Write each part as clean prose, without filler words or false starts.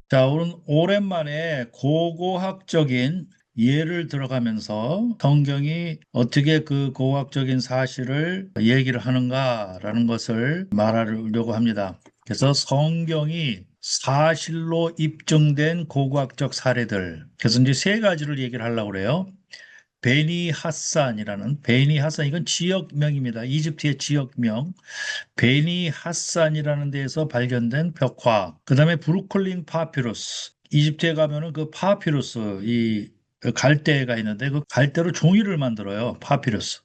자, 오늘 오랜만에 고고학적인 예를 들어가면서 성경이 어떻게 그 고고학적인 사실을 얘기를 하는가라는 것을 말하려고 합니다. 그래서 성경이 사실로 입증된 고고학적 사례들. 그래서 이제 세 가지를 얘기를 하려고 그래요. 베니 하산 이건 지역명입니다. 이집트의 지역명. 베니 하산이라는 데에서 발견된 벽화. 그다음에 브루클린 파피루스. 이집트에 가면은 그 파피루스 이 갈대가 있는데 그 갈대로 종이를 만들어요. 파피루스.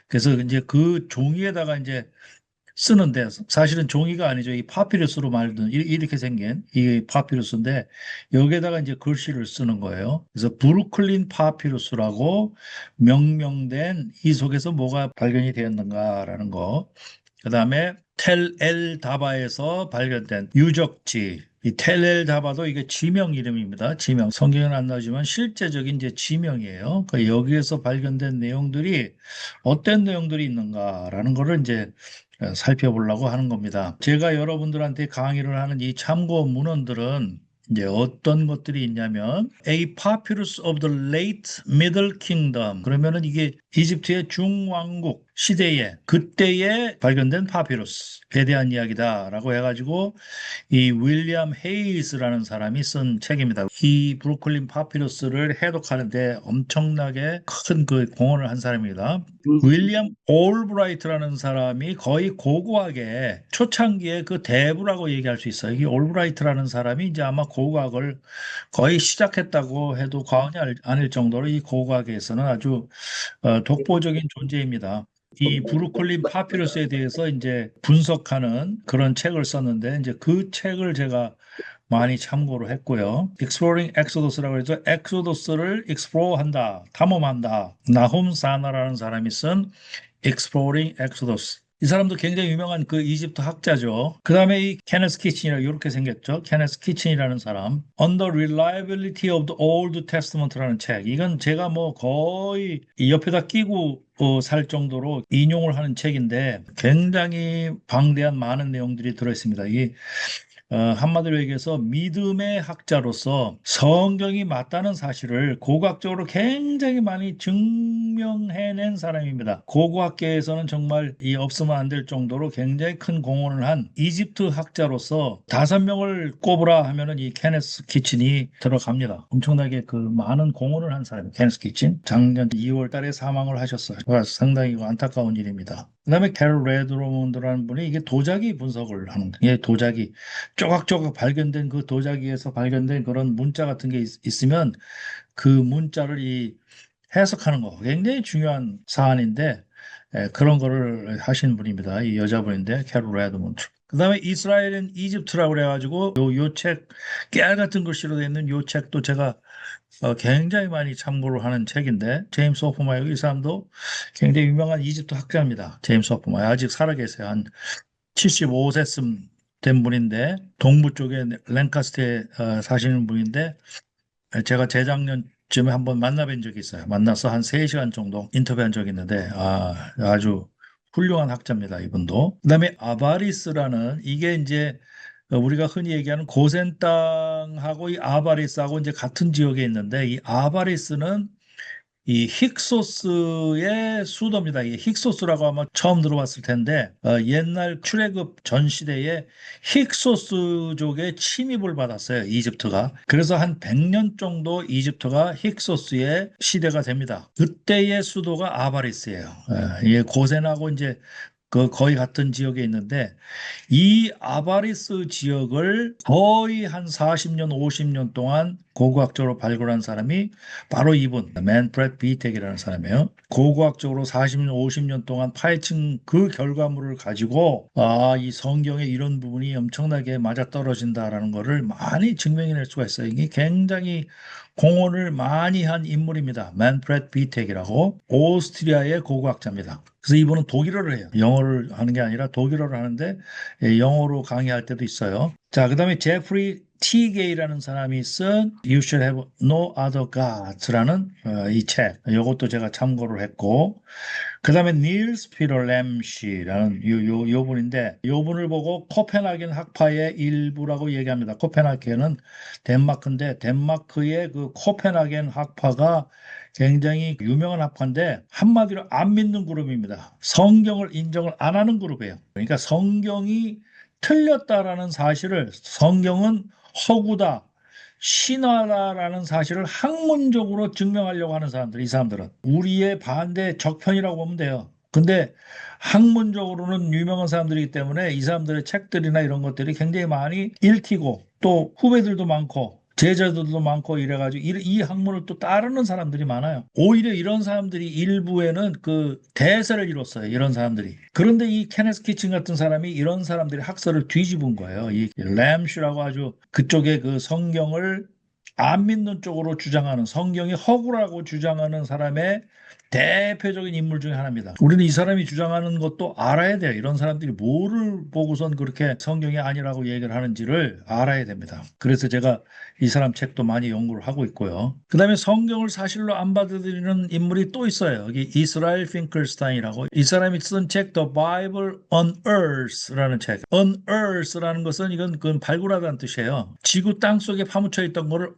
그래서 이제 그 종이에다가 이제 쓰는데 사실은 종이가 아니죠. 이 파피루스로 말든 이렇게 생긴 이 파피루스인데 여기에다가 이제 글씨를 쓰는 거예요. 그래서 브루클린 파피루스라고 명명된 이 속에서 뭐가 발견이 되었는가라는 거. 그다음에 텔 엘 다바에서 발견된 유적지. 이 텔 엘 다바도 이게 지명 이름입니다. 지명. 성경에는 안 나오지만 실제적인 이제 지명이에요. 여기에서 발견된 내용들이 어떤 내용들이 있는가라는 거를 이제 살펴보려고 하는 겁니다. 제가 여러분들한테 강의를 하는 이 참고 문헌들은 이제 어떤 것들이 있냐면 A Papyrus of the Late Middle Kingdom 그러면은 이게 이집트의 중왕국 시대에 그때에 발견된 파피루스에 대한 이야기다라고 해가지고 이 윌리엄 헤이스라는 사람이 쓴 책입니다. 이 브루클린 파피루스를 해독하는데 엄청나게 큰 그 공헌을 한 사람입니다. 윌리엄 올브라이트라는 사람이 거의 고고학의 초창기의 그 대부라고 얘기할 수 있어요. 이 올브라이트라는 사람이 이제 아마 고고학을 거의 시작했다고 해도 과언이 아닐 정도로 이 고고학에서는 아주 독보적인 존재입니다. 이 브루클린 파피루스에 대해서 이제 분석하는 그런 책을 썼는데 이제 그 책을 제가 많이 참고를 했고요. Exploring Exodus라고 해서 엑소더스를 explore한다, 탐험한다. 나훔 사나라는 사람이 쓴 Exploring Exodus. 이 사람도 굉장히 유명한 그 이집트 학자죠. 그 다음에 이 케네스 키친이라 이렇게 생겼죠. 케네스 키친이라는 사람. On the Reliability of the Old Testament라는 책. 이건 제가 뭐 거의 이 옆에다 끼고 살 정도로 인용을 하는 책인데 굉장히 방대한 많은 내용들이 들어있습니다. 한마디로 얘기해서 믿음의 학자로서 성경이 맞다는 사실을 고고학적으로 굉장히 많이 증명해낸 사람입니다. 고고학계에서는 정말 이 없으면 안 될 정도로 굉장히 큰 공헌을 한 이집트 학자로서 5명을 꼽으라 하면은 이 케네스 키친이 들어갑니다. 엄청나게 그 많은 공헌을 한 사람이에요. 케네스 키친. 작년 2월 달에 사망을 하셨어요. 상당히 안타까운 일입니다. 그다음에 캐롤 레드로몬드라는 분이 이게 도자기 분석을 하는 거예요. 도자기. 조각조각 발견된 그 도자기에서 발견된 그런 문자 같은 게 있으면 그 문자를 해석하는 거 굉장히 중요한 사안인데 그런 거를 하신 분입니다. 이 여자분인데 캐롤 레드몬드. 그다음에 이스라엘은 이집트라고 그래가지고 요 책 깨알 같은 글씨로 되어 있는 요 책도 제가 굉장히 많이 참고를 하는 책인데 제임스 호프마이어 이 사람도 굉장히 유명한 이집트 학자입니다. 제임스 호프마이어 아직 살아계세요. 한 75세쯤 된 분인데 동부 쪽에 랭카스트에 사시는 분인데 제가 재작년쯤에 한번 만나뵌 적이 있어요. 만나서 한 3시간 정도 인터뷰한 적이 있는데 아주 훌륭한 학자입니다. 이분도. 그다음에 아바리스라는 이게 이제 우리가 흔히 얘기하는 고센 땅하고 이 아바리스하고 이제 같은 지역에 있는데 이 아바리스는 이 힉소스의 수도입니다. 이 힉소스라고 아마 처음 들어봤을 텐데 옛날 출애굽 전 시대에 힉소스족의 침입을 받았어요. 이집트가. 그래서 한 100년 정도 이집트가 힉소스의 시대가 됩니다. 그때의 수도가 아바리스예요. 이게 고센하고 이제 그 거의 같은 지역에 있는데 이 아바리스 지역을 거의 한 40년, 50년 동안 고고학적으로 발굴한 사람이 바로 이분, 맨프레드 비텍이라는 사람이에요. 고고학적으로 40년, 50년 동안 파헤친 그 결과물을 가지고 이 성경에 이런 부분이 엄청나게 맞아떨어진다라는 거를 많이 증명해낼 수가 있어요. 이게 굉장히 공헌을 많이 한 인물입니다. 맨프레드 비텍이라고 오스트리아의 고고학자입니다. 그래서 이분은 독일어를 해요. 영어를 하는 게 아니라 독일어를 하는데 영어로 강의할 때도 있어요. 자, 그다음에 제프리 티게이라는 사람이 쓴 You Should Have No Other Gods라는 이 책, 이것도 제가 참고를 했고, 그 다음에 닐스 피터 램시라는 요 분인데, 요 분을 보고 코펜하겐 학파의 일부라고 얘기합니다. 코펜하겐은 덴마크인데, 덴마크의 그 코펜하겐 학파가 굉장히 유명한 학파인데, 한마디로 안 믿는 그룹입니다. 성경을 인정을 안 하는 그룹이에요. 그러니까 성경이 틀렸다라는 사실을, 성경은 허구다, 신화다라는 사실을 학문적으로 증명하려고 하는 사람들, 이 사람들은 우리의 반대 적편이라고 보면 돼요. 근데 학문적으로는 유명한 사람들이기 때문에 이 사람들의 책들이나 이런 것들이 굉장히 많이 읽히고, 또 후배들도 많고 제자들도 많고 이래가지고 이 학문을 또 따르는 사람들이 많아요. 오히려 이런 사람들이 일부에는 그 대세를 이뤘어요. 이런 사람들이. 그런데 이 케네스 키친 같은 사람이 이런 사람들이 학설을 뒤집은 거예요. 이 램슈라고 아주 그쪽에 그 성경을 안 믿는 쪽으로 주장하는, 성경이 허구라고 주장하는 사람의 대표적인 인물 중에 하나입니다. 우리는 이 사람이 주장하는 것도 알아야 돼요. 이런 사람들이 뭐를 보고선 그렇게 성경이 아니라고 얘기를 하는지를 알아야 됩니다. 그래서 제가 이 사람 책도 많이 연구를 하고 있고요. 그 다음에 성경을 사실로 안 받아들이는 인물이 또 있어요. 여기 이스라엘 핑클스타인이라고, 이 사람이 쓴 책 The Bible on Earth라는 책. On Earth라는 것은 이건 그건 발굴하다는 뜻이에요. 지구 땅 속에 파묻혀 있던 거를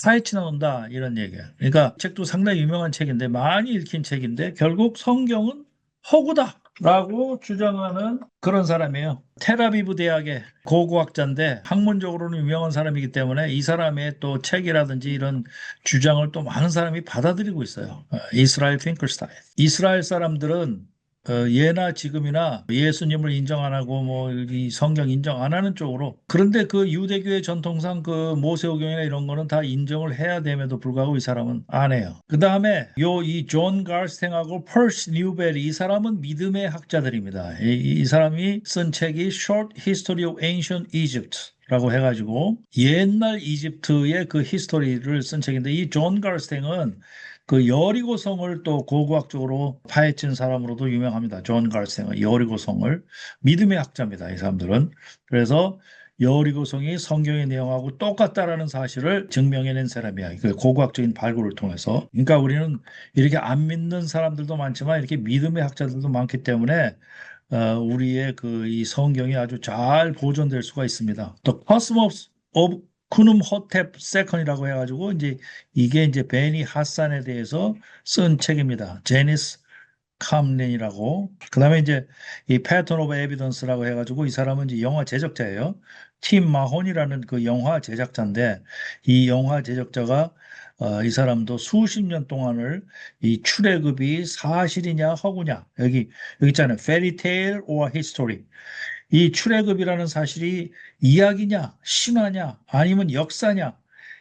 파헤치 나온다 이런 얘기예요. 그러니까 책도 상당히 유명한 책인데, 많이 읽힌 책인데, 결국 성경은 허구다 라고 주장하는 그런 사람이에요. 테라비브 대학의 고고학자인데 학문적으로는 유명한 사람이기 때문에 이 사람의 또 책이라든지 이런 주장을 또 많은 사람이 받아들이고 있어요. 이스라엘 핑클스타인. 이스라엘 사람들은 예나 지금이나 예수님을 인정 안 하고 뭐 이 성경 인정 안 하는 쪽으로, 그런데 그 유대교의 전통상 그 모세오경이나 이런 거는 다 인정을 해야 됨에도 불구하고 이 사람은 안 해요. 그 다음에 이 존 갈스탱하고 펄시 뉴벨이, 이 사람은 믿음의 학자들입니다. 이 사람이 쓴 책이 Short History of Ancient Egypt 라고 해가지고 옛날 이집트의 그 히스토리를 쓴 책인데, 이 존 갈스탱은 그 여리고성을 또 고고학적으로 파헤친 사람으로도 유명합니다. 존 갈생은 여리고성을, 믿음의 학자입니다. 이 사람들은. 그래서 여리고성이 성경의 내용하고 똑같다라는 사실을 증명해낸 사람이야. 그 고고학적인 발굴을 통해서. 그러니까 우리는 이렇게 안 믿는 사람들도 많지만 이렇게 믿음의 학자들도 많기 때문에 우리의 그 이 성경이 아주 잘 보존될 수가 있습니다. 또 Cosmos of 쿠눔호텝 세컨이라고 해가지고 이제 이게 이제 베니 하산에 대해서 쓴 책입니다. 제니스 캄린이라고. 그다음에 이제 이 패턴 오브 에비던스라고 해가지고, 이 사람은 이제 영화 제작자예요. 팀 마혼이라는 그 영화 제작자인데, 이 영화 제작자가 이 사람도 수십 년 동안을 이 출애굽이 사실이냐 허구냐, 여기 있잖아요. Fairy Tale or History. 이 출애굽이라는 사실이 이야기냐, 신화냐, 아니면 역사냐,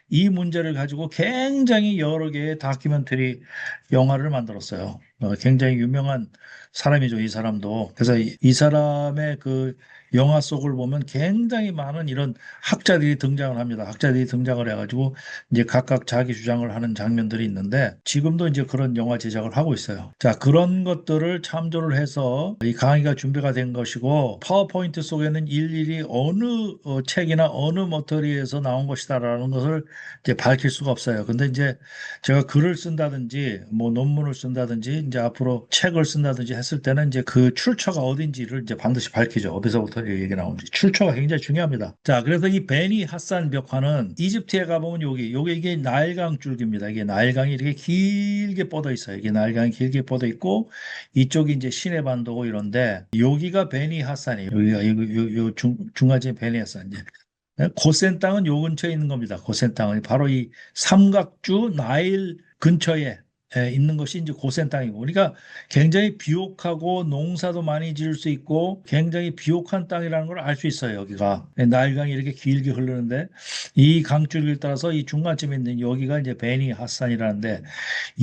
이 문제를 가지고 굉장히 여러 개의 다큐멘터리 영화를 만들었어요. 굉장히 유명한 사람이죠, 이 사람도. 그래서 이 사람의 그 영화 속을 보면 굉장히 많은 이런 학자들이 등장을 합니다. 학자들이 등장을 해가지고 이제 각각 자기 주장을 하는 장면들이 있는데, 지금도 이제 그런 영화 제작을 하고 있어요. 자, 그런 것들을 참조를 해서 이 강의가 준비가 된 것이고, 파워포인트 속에는 일일이 어느 책이나 어느 머터리에서 나온 것이다라는 것을 이제 밝힐 수가 없어요. 근데 이제 제가 글을 쓴다든지 뭐 논문을 쓴다든지 이제 앞으로 책을 쓴다든지 했을 때는 이제 그 출처가 어딘지를 이제 반드시 밝히죠. 어디서부터 얘기 나오는지. 출처가 굉장히 중요합니다. 자, 그래서 이 베니 하산 벽화는 이집트에 가보면 요게 이게 나일강 줄기입니다. 이게 나일강이 이렇게 길게 뻗어 있어요. 이게 나일강이 길게 뻗어 있고, 이쪽이 이제 시내 반도고 이런데, 여기가 베니 하산이에요. 여기가 요 중간쯤 베니 하산. 이제 고센 땅은 요 근처에 있는 겁니다. 고센 땅은 바로 이 삼각주 나일 근처에 있는 것이 이제 고센 땅이고, 그러니까 굉장히 비옥하고 농사도 많이 지을 수 있고 굉장히 비옥한 땅이라는 걸 알 수 있어요. 여기가 나일강이 이렇게 길게 흐르는데, 이 강줄기를 따라서 이 중간쯤에 있는 여기가 이제 베니 하산이라는데,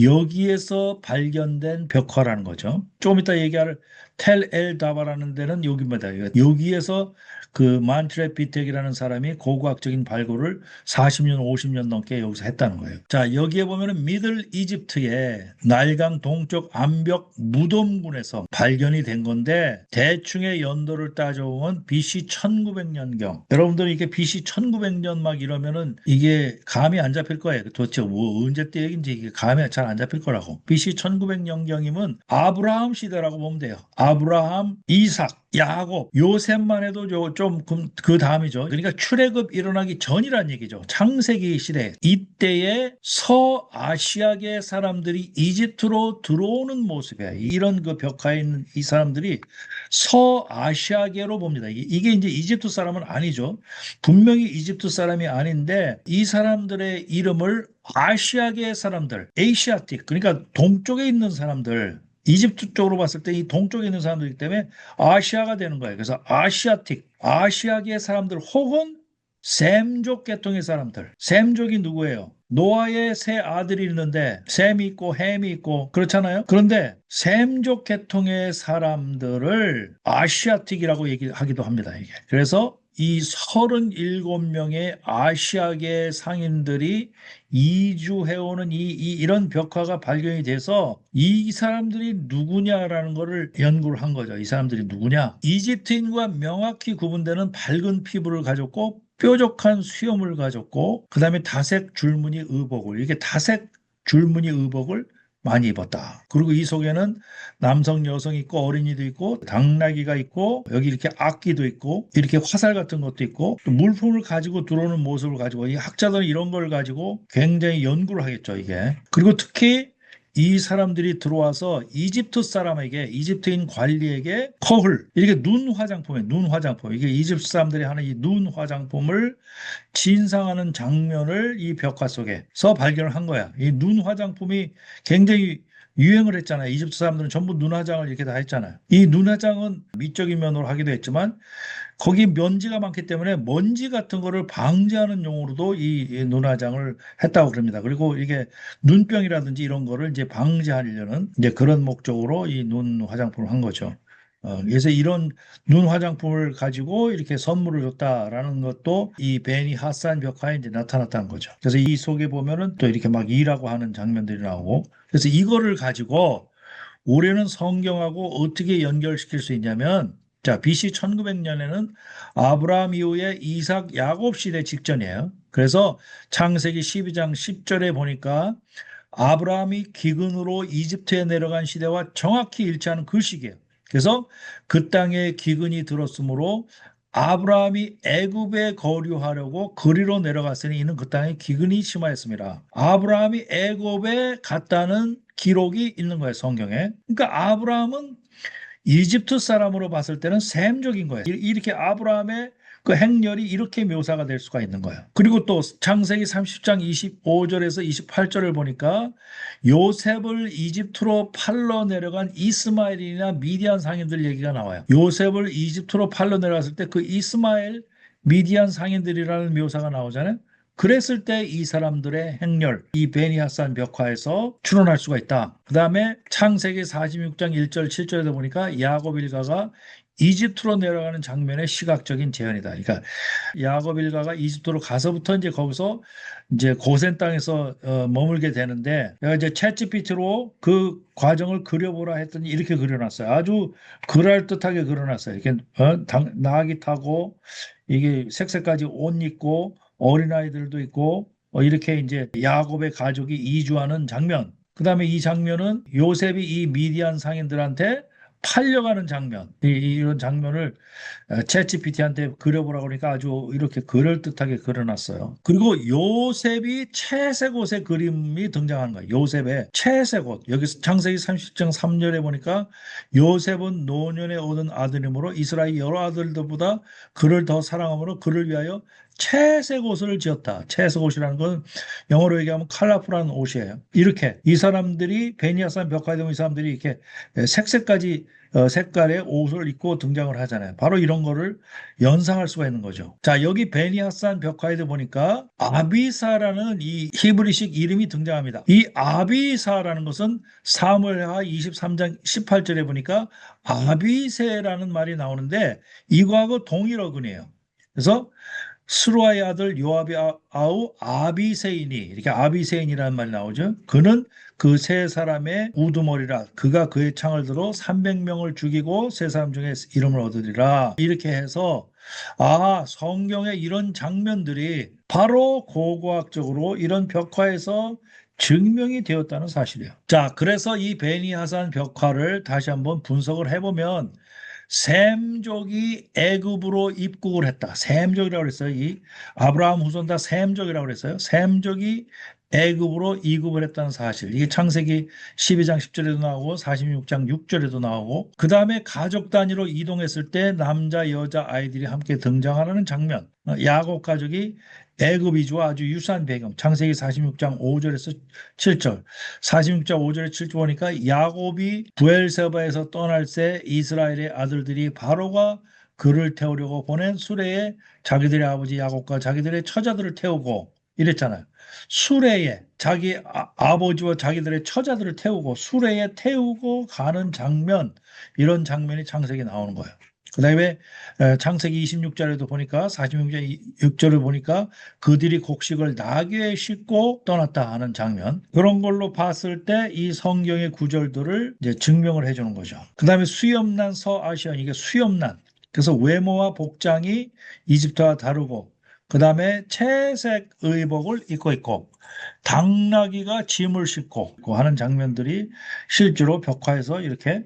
여기에서 발견된 벽화라는 거죠. 조금 이따 얘기할 텔 엘 다바라는 데는 여기입니다. 여기에서 그 만트레 비텍이라는 사람이 고고학적인 발굴을 40년, 50년 넘게 여기서 했다는 거예요. 자, 여기에 보면은 미들 이집트의 나일강 동쪽 암벽 무덤군에서 발견이 된 건데 대충의 연도를 따져보면 BC 1900년경. 여러분들 이게 BC 1900년 막 이러면은 이게 감이 안 잡힐 거예요. 도대체 뭐 언제 때 얘기인지 이게 감이 잘 안 잡힐 거라고. BC 1900년경이면 아브라함 시대라고 보면 돼요. 아브라함, 이삭, 야곱, 요셉만 해도 좀 그 다음이죠. 그러니까 출애굽 일어나기 전이란 얘기죠. 창세기 시대. 이때에 서아시아계 사람들이 이집트로 들어오는 모습이야. 이런 그 벽화에 있는 이 사람들이 서아시아계로 봅니다. 이게 이제 이집트 사람은 아니죠. 분명히 이집트 사람이 아닌데 이 사람들의 이름을 아시아계 사람들, 에이시아틱, 그러니까 동쪽에 있는 사람들, 이집트 쪽으로 봤을 때 이 동쪽에 있는 사람들이기 때문에 아시아가 되는 거예요. 그래서 아시아틱, 아시아계 사람들 혹은 셈족 계통의 사람들. 셈족이 누구예요? 노아의 세 아들이 있는데 셈이 있고 햄이 있고 그렇잖아요. 그런데 셈족 계통의 사람들을 아시아틱이라고 얘기하기도 합니다. 이게. 그래서 이 37명의 아시아계 상인들이 이주해오는 이런 벽화가 발견이 돼서 이 사람들이 누구냐라는 거를 연구를 한 거죠. 이 사람들이 누구냐? 이집트인과 명확히 구분되는 밝은 피부를 가졌고 뾰족한 수염을 가졌고 그 다음에 다색 줄무늬 의복을 이게 다색 줄무늬 의복을 많이 입었다. 그리고 이 속에는 남성, 여성 있고 어린이도 있고 당나귀가 있고 여기 이렇게 악기도 있고 이렇게 화살 같은 것도 있고 또 물품을 가지고 들어오는 모습을 가지고 이 학자들은 이런 걸 가지고 굉장히 연구를 하겠죠, 이게. 그리고 특히 이 사람들이 들어와서 이집트 사람에게 이집트인 관리에게 커흘 이렇게 눈 화장품에 눈 화장품 이게 이집트 사람들이 하는 이 눈 화장품을 진상하는 장면을 이 벽화 속에서 발견을 한 거야. 이 눈 화장품이 굉장히 유행을 했잖아요. 이집트 사람들은 전부 눈 화장을 이렇게 다 했잖아요. 이 눈 화장은 미적인 면으로 하기도 했지만 거기 먼지가 많기 때문에 먼지 같은 거를 방지하는 용으로도 이 눈화장을 했다고 그럽니다. 그리고 이게 눈병이라든지 이런 거를 이제 방지하려는 이제 그런 목적으로 이 눈 화장품을 한 거죠. 그래서 이런 눈 화장품을 가지고 이렇게 선물을 줬다라는 것도 이 베니 하산 벽화에 이제 나타났다는 거죠. 그래서 이 속에 보면은 또 이렇게 막 일하고 하는 장면들이 나오고 그래서 이거를 가지고 올해는 성경하고 어떻게 연결시킬 수 있냐면 자, BC 1900년에는 아브라함 이후에 이삭 야곱 시대 직전이에요. 그래서 창세기 12장 10절에 보니까 아브라함이 기근으로 이집트에 내려간 시대와 정확히 일치하는 그 시기예요. 그래서 그 땅에 기근이 들었으므로 아브라함이 애굽에 거류하려고 그리로 내려갔으니 이는 그 땅에 기근이 심하였습니다. 아브라함이 애굽에 갔다는 기록이 있는 거예요, 성경에. 그러니까 아브라함은 이집트 사람으로 봤을 때는 셈족인 거예요. 이렇게 아브라함의 그 행렬이 이렇게 묘사가 될 수가 있는 거예요. 그리고 또 창세기 30장 25절에서 28절을 보니까 요셉을 이집트로 팔러 내려간 이스마엘이나 미디안 상인들 얘기가 나와요. 요셉을 이집트로 팔러 내려갔을 때 그 이스마엘, 미디안 상인들이라는 묘사가 나오잖아요. 그랬을 때 이 사람들의 행렬, 이 베니하산 벽화에서 추론할 수가 있다. 그 다음에 창세기 46장 1절 7절에도 보니까 야곱 일가가 이집트로 내려가는 장면의 시각적인 재현이다. 그러니까 야곱 일가가 이집트로 가서부터 이제 거기서 이제 고센 땅에서 머물게 되는데 내가 이제 챗GPT로 그 과정을 그려보라 했더니 이렇게 그려놨어요. 아주 그럴듯하게 그려놨어요. 이렇게 나귀 타고 이게 색색까지 옷 입고 어린아이들도 있고 이렇게 이제 야곱의 가족이 이주하는 장면. 그다음에 이 장면은 요셉이 이 미디안 상인들한테 팔려가는 장면. 이런 장면을 챗GPT한테 그려보라고 그러니까 아주 이렇게 그럴듯하게 그려놨어요. 그리고 요셉이 채색 옷의 그림이 등장한 거예요. 요셉의 채색 옷. 여기서 창세기 30장 3절에 보니까 요셉은 노년에 얻은 아들이므로 이스라엘 여러 아들들보다 그를 더 사랑함으로 그를 위하여 채색 옷을 지었다. 채색 옷이라는 건 영어로 얘기하면 컬러풀한 옷이에요. 이렇게 이 사람들이 베니야산 벽화에 대한 이 사람들이 이렇게 색색까지 색깔의 옷을 입고 등장을 하잖아요. 바로 이런 거를 연상할 수가 있는 거죠. 자, 여기 베니 하산 벽화에도 보니까 아비사라는 이 히브리식 이름이 등장합니다. 이 아비사라는 것은 사무엘하 23장 18절에 보니까 아비세라는 말이 나오는데 이거하고 동일 어근이에요. 그래서 스루아의 아들 요압의 아우 아비세인이 이렇게 아비세인이라는 말이 나오죠. 그는 그 세 사람의 우두머리라. 그가 그의 창을 들어 300명을 죽이고 세 사람 중에 이름을 얻으리라. 이렇게 해서 성경의 이런 장면들이 바로 고고학적으로 이런 벽화에서 증명이 되었다는 사실이에요. 자, 그래서 이 베니 하산 벽화를 다시 한번 분석을 해보면 셈족이 애굽으로 입국을 했다. 셈족이라고 그랬어요. 이 아브라함 후손 다 셈족이라고 그랬어요. 셈족이 애굽으로 이국을 했다는 사실. 이게 창세기 12장 10절에도 나오고 46장 6절에도 나오고 그 다음에 가족 단위로 이동했을 때 남자, 여자, 아이들이 함께 등장하는 장면. 야곱 가족이 애굽 이주와 아주 유사한 배경. 창세기 46장 5절에서 7절. 46장 5절에 7절 보니까 야곱이 부엘세바에서 떠날 때 이스라엘의 아들들이 바로가 그를 태우려고 보낸 수레에 자기들의 아버지 야곱과 자기들의 처자들을 태우고 이랬잖아요. 수레에 자기 아버지와 자기들의 처자들을 태우고 수레에 태우고 가는 장면, 이런 장면이 창세기에 나오는 거예요. 그 다음에 창세기 26절에도 보니까 46절 6절을 보니까 그들이 곡식을 나귀에 싣고 떠났다 하는 장면, 그런 걸로 봤을 때 이 성경의 구절들을 이제 증명을 해주는 거죠. 그 다음에 수염난 서아시안, 이게 수염난, 그래서 외모와 복장이 이집트와 다르고 그 다음에 채색 의복을 입고 있고 당나귀가 짐을 싣고 하는 장면들이 실제로 벽화에서 이렇게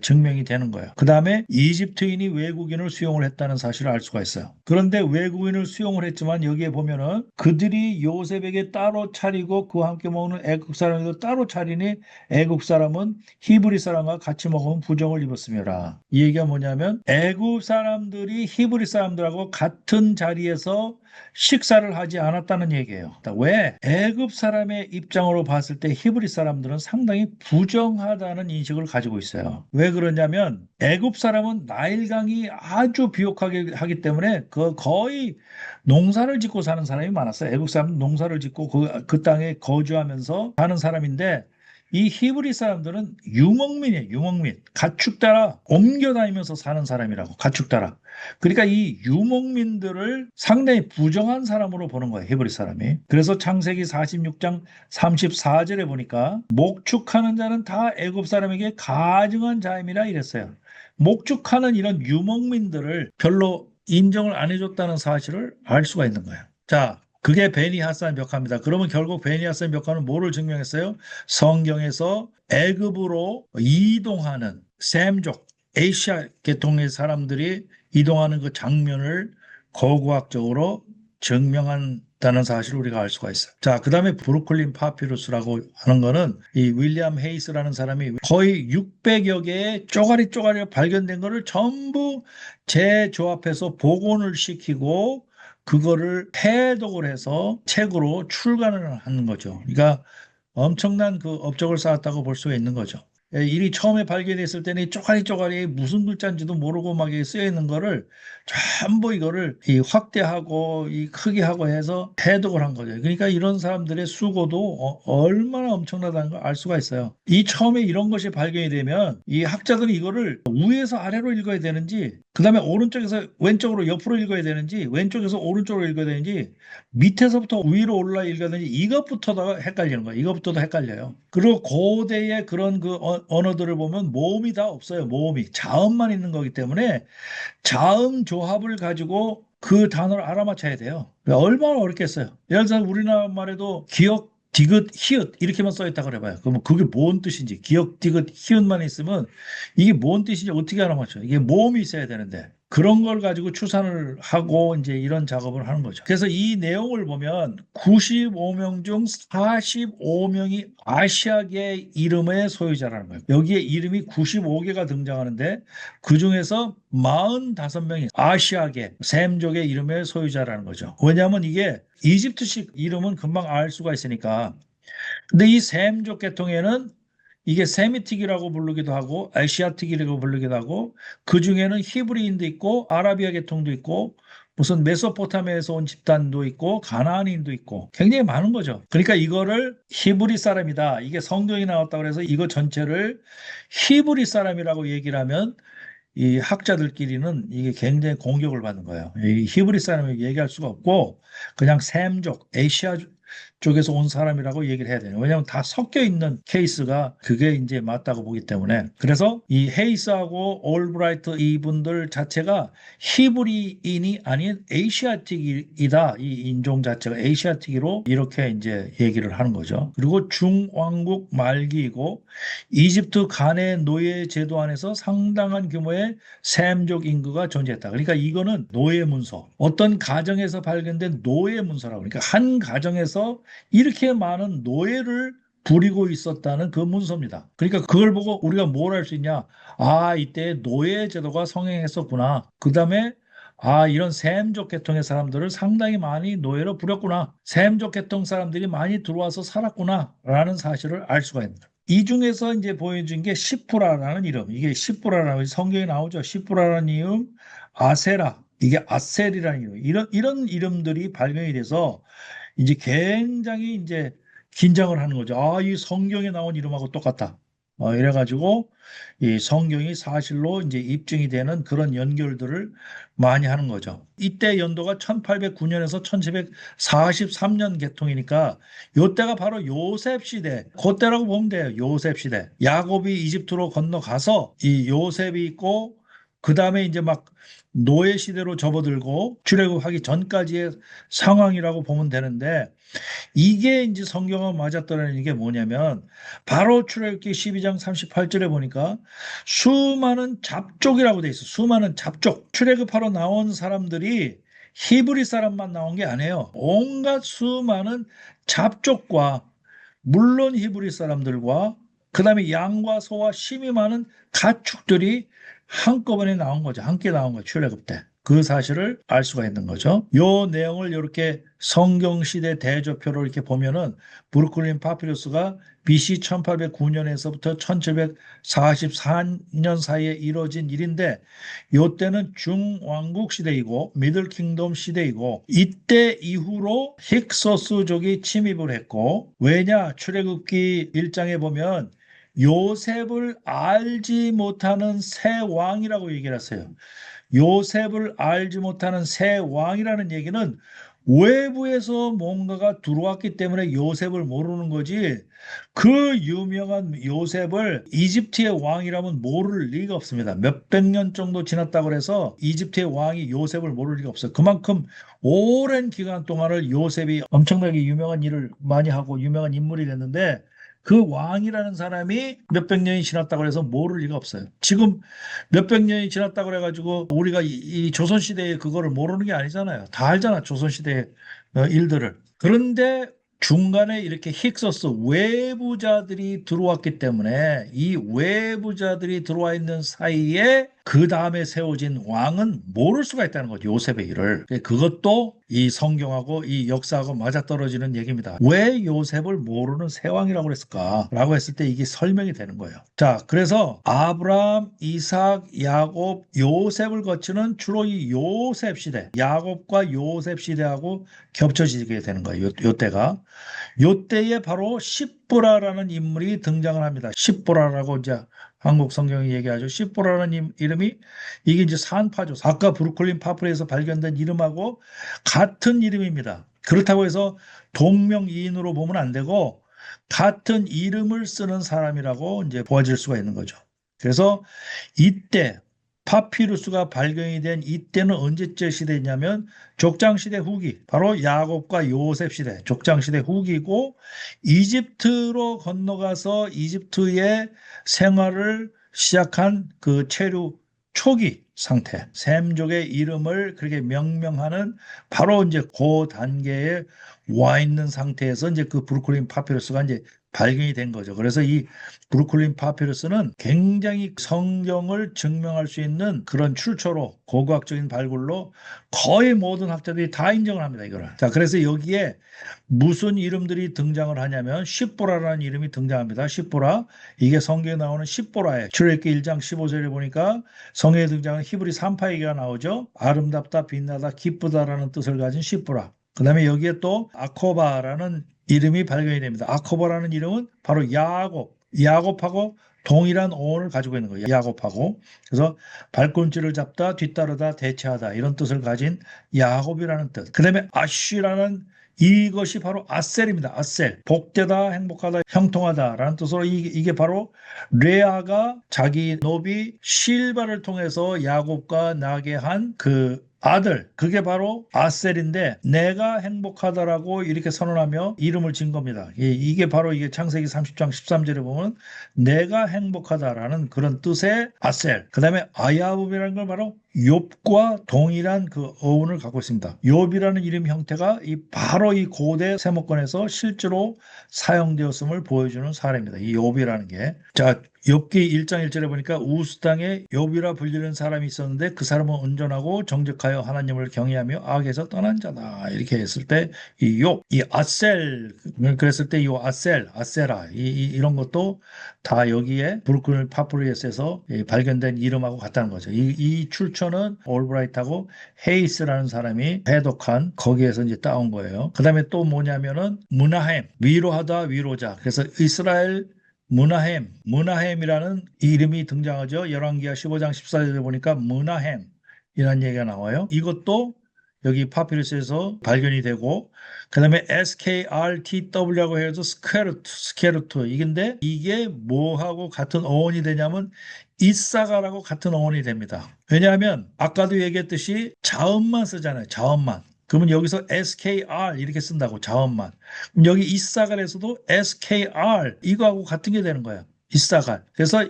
증명이 되는 거예요. 그 다음에 이집트인이 외국인을 수용을 했다는 사실을 알 수가 있어요. 그런데 외국인을 수용을 했지만 여기에 보면은 그들이 요셉에게 따로 차리고 그와 함께 먹는 애국 사람에도 따로 차리니 애국 사람은 히브리 사람과 같이 먹으면 부정을 입었음이라. 이 얘기가 뭐냐면 애국 사람들이 히브리 사람들하고 같은 자리에서 식사를 하지 않았다는 얘기예요. 왜? 애굽 사람의 입장으로 봤을 때 히브리 사람들은 상당히 부정하다는 인식을 가지고 있어요. 왜 그러냐면 애굽 사람은 나일강이 아주 비옥하게 하기 때문에 거의 농사를 짓고 사는 사람이 많았어요. 애굽 사람은 농사를 짓고 그 땅에 거주하면서 사는 사람인데 이 히브리 사람들은 유목민이에요. 유목민. 가축 따라 옮겨 다니면서 사는 사람이라고. 가축 따라. 그러니까 이 유목민들을 상당히 부정한 사람으로 보는 거예요. 히브리 사람이. 그래서 창세기 46장 34절에 보니까 목축하는 자는 다 애굽 사람에게 가증한 자임이라 이랬어요. 목축하는 이런 유목민들을 별로 인정을 안 해줬다는 사실을 알 수가 있는 거예요. 자, 그게 베니 하산 벽화입니다. 그러면 결국 베니 하산 벽화는 뭐를 증명했어요? 성경에서 애굽으로 이동하는 셈족, 아시아 계통의 사람들이 이동하는 그 장면을 고고학적으로 증명한다는 사실을 우리가 알 수가 있어요. 자, 그 다음에 브루클린 파피루스라고 하는 거는 이 윌리엄 헤이스라는 사람이 거의 600여 개의 쪼가리 발견된 거를 전부 재조합해서 복원을 시키고 그거를 해독을 해서 책으로 출간을 하는 거죠. 그러니까 엄청난 그 업적을 쌓았다고 볼 수가 있는 거죠. 일이 처음에 발견했을 때는 이 쪼가리 무슨 글자인지도 모르고 막 쓰여 있는 거를 전부 이거를 확대하고 이 크게 하고 해서 해독을 한 거죠. 그러니까 이런 사람들의 수고도 얼마나 엄청나다는 걸 알 수가 있어요. 이 처음에 이런 것이 발견이 되면 이 학자들이 이거를 위에서 아래로 읽어야 되는지, 그 다음에 오른쪽에서 왼쪽으로 옆으로 읽어야 되는지, 왼쪽에서 오른쪽으로 읽어야 되는지, 밑에서부터 위로 올라 읽어야 되는지, 이것부터도 헷갈리는 거예요. 이것부터도 헷갈려요. 그리고 고대의 그런 그 언어들을 보면 모음이 다 없어요. 모음이 자음만 있는 거기 때문에 자음 조합을 가지고 그 단어를 알아맞혀야 돼요. 얼마나 어렵겠어요. 예를 들어서 우리나라 말에도 기역, 디귿, 히읗 이렇게만 써 있다고 해봐요. 그러면 그게 뭔 뜻인지, 기역, 디귿, 히읗만 있으면 이게 뭔 뜻인지 어떻게 알아맞혀요? 이게 모음이 있어야 되는데 그런 걸 가지고 추산을 하고 이제 이런 작업을 하는 거죠. 그래서 이 내용을 보면 95명 중 45명이 아시아계 이름의 소유자라는 거예요. 여기에 이름이 95개가 등장하는데 그 중에서 45명이 아시아계 셈족의 이름의 소유자라는 거죠. 왜냐하면 이게 이집트식 이름은 금방 알 수가 있으니까. 근데 이 셈족 계통에는 이게 세미틱이라고 부르기도 하고 아시아틱이라고 부르기도 하고 그 중에는 히브리인도 있고 아라비아 계통도 있고 무슨 메소포타미아에서 온 집단도 있고 가나안인도 있고 굉장히 많은 거죠. 그러니까 이거를 히브리 사람이다. 이게 성경이 나왔다고 해서 이거 전체를 히브리 사람이라고 얘기를 하면 이 학자들끼리는 이게 굉장히 공격을 받는 거예요. 이 히브리 사람을 얘기할 수가 없고 그냥 셈족, 아시아 쪽에서 온 사람이라고 얘기를 해야 돼요. 왜냐하면 다 섞여 있는 케이스가 그게 이제 맞다고 보기 때문에. 그래서 이 헤이스하고 올브라이트 이분들 자체가 히브리인이 아닌 아시아틱이다. 이 인종 자체가 아시아틱으로 이렇게 이제 얘기를 하는 거죠. 그리고 중왕국 말기이고 이집트 간의 노예 제도 안에서 상당한 규모의 셈족 인구가 존재했다. 그러니까 이거는 노예 문서. 어떤 가정에서 발견된 노예 문서라고. 그러니까 한 가정에서 이렇게 많은 노예를 부리고 있었다는 그 문서입니다. 그러니까 그걸 보고 우리가 뭘 할 수 있냐? 아, 이때 노예 제도가 성행했었구나. 그 다음에 아, 이런 셈족 계통의 사람들을 상당히 많이 노예로 부렸구나. 셈족 계통 사람들이 많이 들어와서 살았구나. 라는 사실을 알 수가 있는 거예요. 이 중에서 이제 보여준 게 시프라라는 이름. 이게 시프라라고 성경에 나오죠. 시프라라는 이름, 아세라. 이게 아셀이라는 이름. 이런 이름들이 발견이 돼서 이제 굉장히 이제 긴장을 하는 거죠. 아, 이 성경에 나온 이름하고 똑같다. 이래가지고 이 성경이 사실로 이제 입증이 되는 그런 연결들을 많이 하는 거죠. 이때 연도가 1809년에서 1743년 개통이니까 요때가 바로 요셉 시대, 그때라고 보면 돼요. 요셉 시대. 야곱이 이집트로 건너가서 이 요셉이 있고 그 다음에 이제 막 노예 시대로 접어들고 출애굽하기 전까지의 상황이라고 보면 되는데 이게 이제 성경과 맞았더라는 게 뭐냐면 바로 출애굽기 12장 38절에 보니까 수많은 잡족이라고 돼 있어. 수많은 잡족. 출애굽하러 나온 사람들이 히브리 사람만 나온 게 아니에요. 온갖 수많은 잡족과 물론 히브리 사람들과 그다음에 양과 소와 심이 많은 가축들이 한꺼번에 나온 거죠. 함께 나온 거죠. 출애굽 때. 그 사실을 알 수가 있는 거죠. 요 내용을 이렇게 성경시대 대조표로 이렇게 보면은 브루클린 파피루스가 BC 1809년에서부터 1744년 사이에 이루어진 일인데 요때는 중왕국 시대이고 미들 킹덤 시대이고 이때 이후로 힉소스족이 침입을 했고 왜냐 출애굽기 1장에 보면 요셉을 알지 못하는 새 왕이라고 얘기를 했어요. 요셉을 알지 못하는 새 왕이라는 얘기는 외부에서 뭔가가 들어왔기 때문에 요셉을 모르는 거지 그 유명한 요셉을 이집트의 왕이라면 모를 리가 없습니다. 몇백 년 정도 지났다고 해서 이집트의 왕이 요셉을 모를 리가 없어요. 그만큼 오랜 기간 동안을 요셉이 엄청나게 유명한 일을 많이 하고 유명한 인물이 됐는데 그 왕이라는 사람이 몇백 년이 지났다고 해서 모를 리가 없어요. 지금 몇백 년이 지났다고 해가지고 우리가 이 조선시대에 그거를 모르는 게 아니잖아요. 다 알잖아, 조선시대의 일들을. 그런데 중간에 이렇게 힉소스 외부자들이 들어왔기 때문에 이 외부자들이 들어와 있는 사이에 그 다음에 세워진 왕은 모를 수가 있다는 거죠. 요셉의 일을. 그것도 이 성경하고 이 역사하고 맞아떨어지는 얘기입니다. 왜 요셉을 모르는 새 왕이라고 그랬을까? 라고 했을 때 이게 설명이 되는 거예요. 자, 그래서 아브라함, 이삭, 야곱, 요셉을 거치는 주로 이 요셉 시대, 야곱과 요셉 시대하고 겹쳐지게 되는 거예요. 요때가. 요때에 바로 십보라라는 인물이 등장을 합니다. 십보라라고 이제 한국 성경이 얘기하죠. 십보라는 이름이 이게 이제 산파죠. 아까 브루클린 파프리에서 발견된 이름하고 같은 이름입니다. 그렇다고 해서 동명이인으로 보면 안 되고 같은 이름을 쓰는 사람이라고 이제 보아질 수가 있는 거죠. 그래서 이때 파피루스가 발견이 된 이때는 언제적 시대냐면 족장시대 후기, 바로 야곱과 요셉 시대, 족장시대 후기고 이집트로 건너가서 이집트의 생활을 시작한 그 체류 초기 상태, 셈족의 이름을 그렇게 명명하는 바로 이제 그 단계에 와 있는 상태에서 이제 그 브루클린 파피루스가 이제 발견이 된 거죠. 그래서 이 브루클린 파피루스는 굉장히 성경을 증명할 수 있는 그런 출처로 고고학적인 발굴로 거의 모든 학자들이 다 인정을 합니다. 이거를. 자, 그래서 여기에 무슨 이름들이 등장을 하냐면 십보라라는 이름이 등장합니다. 십보라. 이게 성경에 나오는 십보라예요. 출애굽기 1장 15절에 보니까 성경에 등장하는 히브리 산파이가 나오죠. 아름답다, 빛나다, 기쁘다라는 뜻을 가진 십보라. 그다음에 여기에 또 아코바라는 이름이 발견이 됩니다. 아코바라는 이름은 바로 야곱하고 동일한 어원을 가지고 있는 거예요. 야곱하고. 그래서 발꿈치를 잡다, 뒤따르다, 대체하다 이런 뜻을 가진 야곱이라는 뜻. 그다음에 아쉬라는 이것이 바로 아셀입니다. 아셀. 복되다, 행복하다, 형통하다라는 뜻으로 이게 바로 레아가 자기 노비 실바를 통해서 야곱과 나게 한 그 아들, 그게 바로 아셀인데 내가 행복하다라고 이렇게 선언하며 이름을 진 겁니다. 이게 바로 이게 창세기 30장 13절에 보면 내가 행복하다라는 그런 뜻의 아셀. 그다음에 아야곱이라는 걸 바로 욥과 동일한 그 어원을 갖고 있습니다. 욥이라는 이름 형태가 바로 이 고대 세목권에서 실제로 사용되었음을 보여주는 사례입니다. 이 욥이라는 게. 자, 욥기 1장 1절에 보니까 우스 땅에 욥이라 불리는 사람이 있었는데 그 사람은 온전하고 정직하여 하나님을 경외하며 악에서 떠난 자다. 이렇게 했을 때 이 욥, 이 아셀, 그랬을 때 이 아셀, 아세라 이런 것도 다 여기에 브루클린 파피루스에서 발견된 이름하고 같다는 거죠. 이 출처는 올브라이트하고 헤이스라는 사람이 해독한 거기에서 이제 따온 거예요. 그 다음에 또 뭐냐면은 무나햄, 위로하다, 위로자. 그래서 이스라엘 무나햄이라는 이름이 등장하죠. 열왕기하 15장 14절에 보니까 무나햄이라는 얘기가 나와요. 이것도 여기 파피루스에서 발견이 되고, 그 다음에 SKRTW라고 해서 스케르트. 이게 뭐하고 같은 어원이 되냐면 이사가라고 같은 어원이 됩니다. 왜냐하면 아까도 얘기했듯이 자음만 쓰잖아요. 자음만. 그러면 여기서 SKR 이렇게 쓴다고 자음만. 그럼 여기 이사갈에서도 SKR 이거하고 같은 게 되는 거예요. 이사갈. 그래서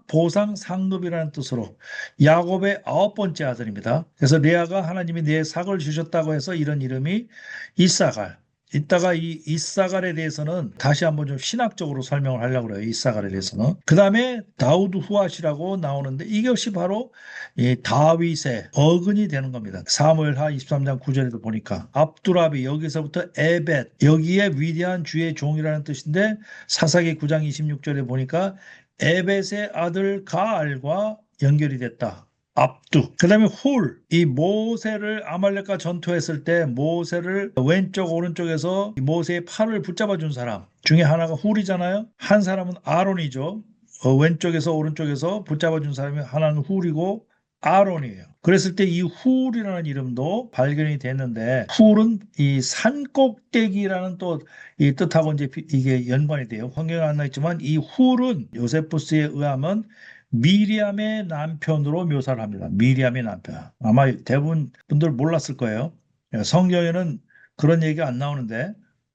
보상, 상급이라는 뜻으로 야곱의 9번째 아들입니다. 그래서 레아가 하나님이 내 삭을 주셨다고 해서 이런 이름이 이사갈. 이따가 이 이사갈에 대해서는 다시 한번 좀 신학적으로 설명을 하려고 그래요. 이사갈에 대해서는. 그 다음에 다우드 후앗이라고 나오는데 이것이 바로 이 다윗의 어근이 되는 겁니다. 사무엘하 23장 9절에도 보니까 압두라비 여기서부터 에벳 여기에 위대한 주의 종이라는 뜻인데 사사기 9장 26절에 보니까 에벳의 아들 가알과 연결이 됐다. 압두. 그 다음에 이 모세를 아말렉과 전투했을 때 모세를 왼쪽 오른쪽에서 모세의 팔을 붙잡아 준 사람 중에 하나가 훌이잖아요. 한 사람은 아론이죠. 왼쪽에서 오른쪽에서 붙잡아 준 사람이 하나는 훌이고 아론이에요. 그랬을 때 이 훌이라는 이름도 발견이 됐는데 훌은 이 산꼭대기라는 또 이 뜻하고 이제 이게 연관이 돼요. 성경에 안 나있지만 이 훌은 요세푸스에 의하면 미리암의 남편으로 묘사를 합니다. 미리암의 남편. 아마 대부분 분들 몰랐을 거예요. 성경에는 그런 얘기가 안 나오는데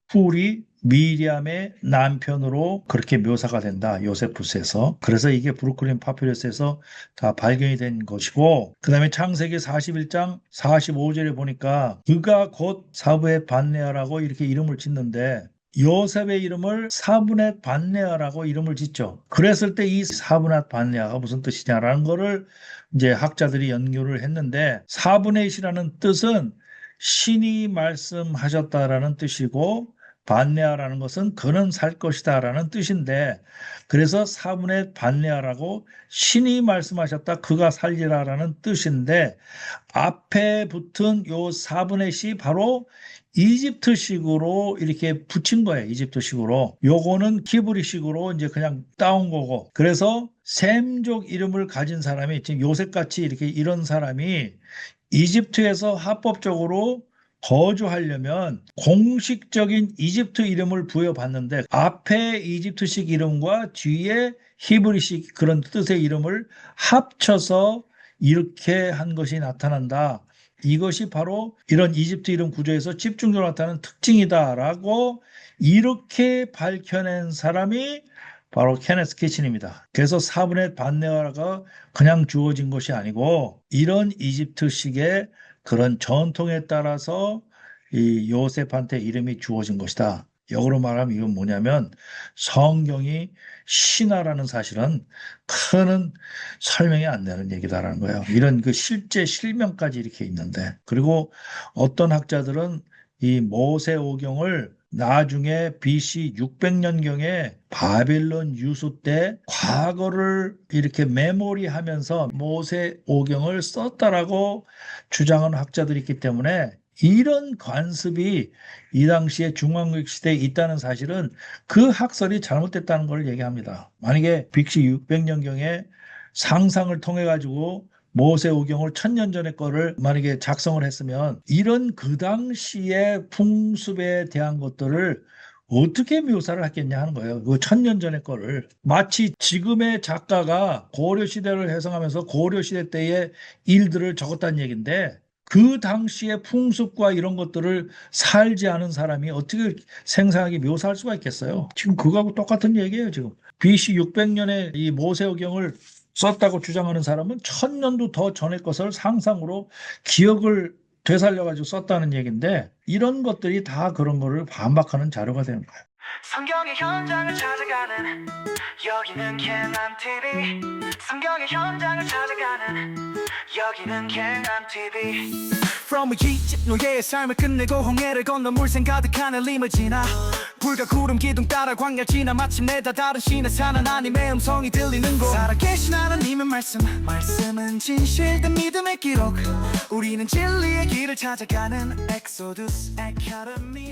훌이 미리암의 남편으로 그렇게 묘사가 된다. 요세푸스에서. 그래서 이게 브루클린 파피루스에서 다 발견이 된 것이고 그 다음에 창세기 41장 45절에 보니까 그가 곧 사브의 반네아라고 이렇게 이름을 짓는데 요셉의 이름을 사브넷 반네아라고 이름을 짓죠. 그랬을 때 이 사브넷 반네아가 무슨 뜻이냐라는 거를 이제 학자들이 연구를 했는데 사브넷이라는 뜻은 신이 말씀하셨다라는 뜻이고 반네아라는 것은 그는 살 것이다라는 뜻인데 그래서 사브넷 반네아라고 신이 말씀하셨다 그가 살리라라는 뜻인데 앞에 붙은 요 사브넷이 바로 이집트식으로 이렇게 붙인 거예요. 이집트식으로. 요거는 히브리식으로 이제 그냥 따온 거고. 그래서 셈족 이름을 가진 사람이 지금 요셉같이 이렇게 이런 사람이 이집트에서 합법적으로 거주하려면 공식적인 이집트 이름을 부여받는데 앞에 이집트식 이름과 뒤에 히브리식 그런 뜻의 이름을 합쳐서 이렇게 한 것이 나타난다. 이것이 바로 이런 이집트 이름 구조에서 집중적으로 나타나는 특징이다라고 이렇게 밝혀낸 사람이 바로 케네스 키친입니다. 그래서 사브넷 반네아가 그냥 주어진 것이 아니고 이런 이집트식의 그런 전통에 따라서 이 요셉한테 이름이 주어진 것이다. 역으로 말하면 이건 뭐냐면 성경이 신화라는 사실은 큰 설명이 안 되는 얘기다라는 거예요. 이런 그 실제 실명까지 이렇게 있는데, 그리고 어떤 학자들은 이 모세오경을 나중에 BC 600년경에 바벨론 유수 때 과거를 이렇게 메모리하면서 모세오경을 썼다라고 주장하는 학자들이 있기 때문에, 이런 관습이 이 당시에 중앙국 시대에 있다는 사실은 그 학설이 잘못됐다는 걸 얘기합니다. 만약에 BC 600년경에 상상을 통해 가지고 모세오경을 1000년 전의 거를 만약에 작성을 했으면 이런 그 당시의 풍습에 대한 것들을 어떻게 묘사를 했겠냐 하는 거예요. 그 1000년 전의 거를 마치 지금의 작가가 고려 시대를 해석하면서 고려 시대 때의 일들을 적었다는 얘기인데, 그 당시의 풍습과 이런 것들을 살지 않은 사람이 어떻게 생생하게 묘사할 수가 있겠어요? 지금 그거하고 똑같은 얘기예요, 지금. BC 600년에 이 모세오경을 썼다고 주장하는 사람은 1000년도 더 전의 것을 상상으로 기억을 되살려가지고 썼다는 얘기인데, 이런 것들이 다 그런 거를 반박하는 자료가 되는 거예요. 성경의 현장을 찾아가는 여기는 갱한 TV. 성경의 현장을 찾아가는 여기는 갱한 TV. From Egypt 노예의 삶을 끝내고 홍해를 건너 물샘 가득한 림을 지나 불과 구름 기둥 따라 광야 지나 마침내 다 다른 신의 산 하나님의 음성이 들리는 곳. 살아계신 하나님의 말씀은 진실된 믿음의 기록. 우리는 진리의 길을 찾아가는 엑소두스 아카데미.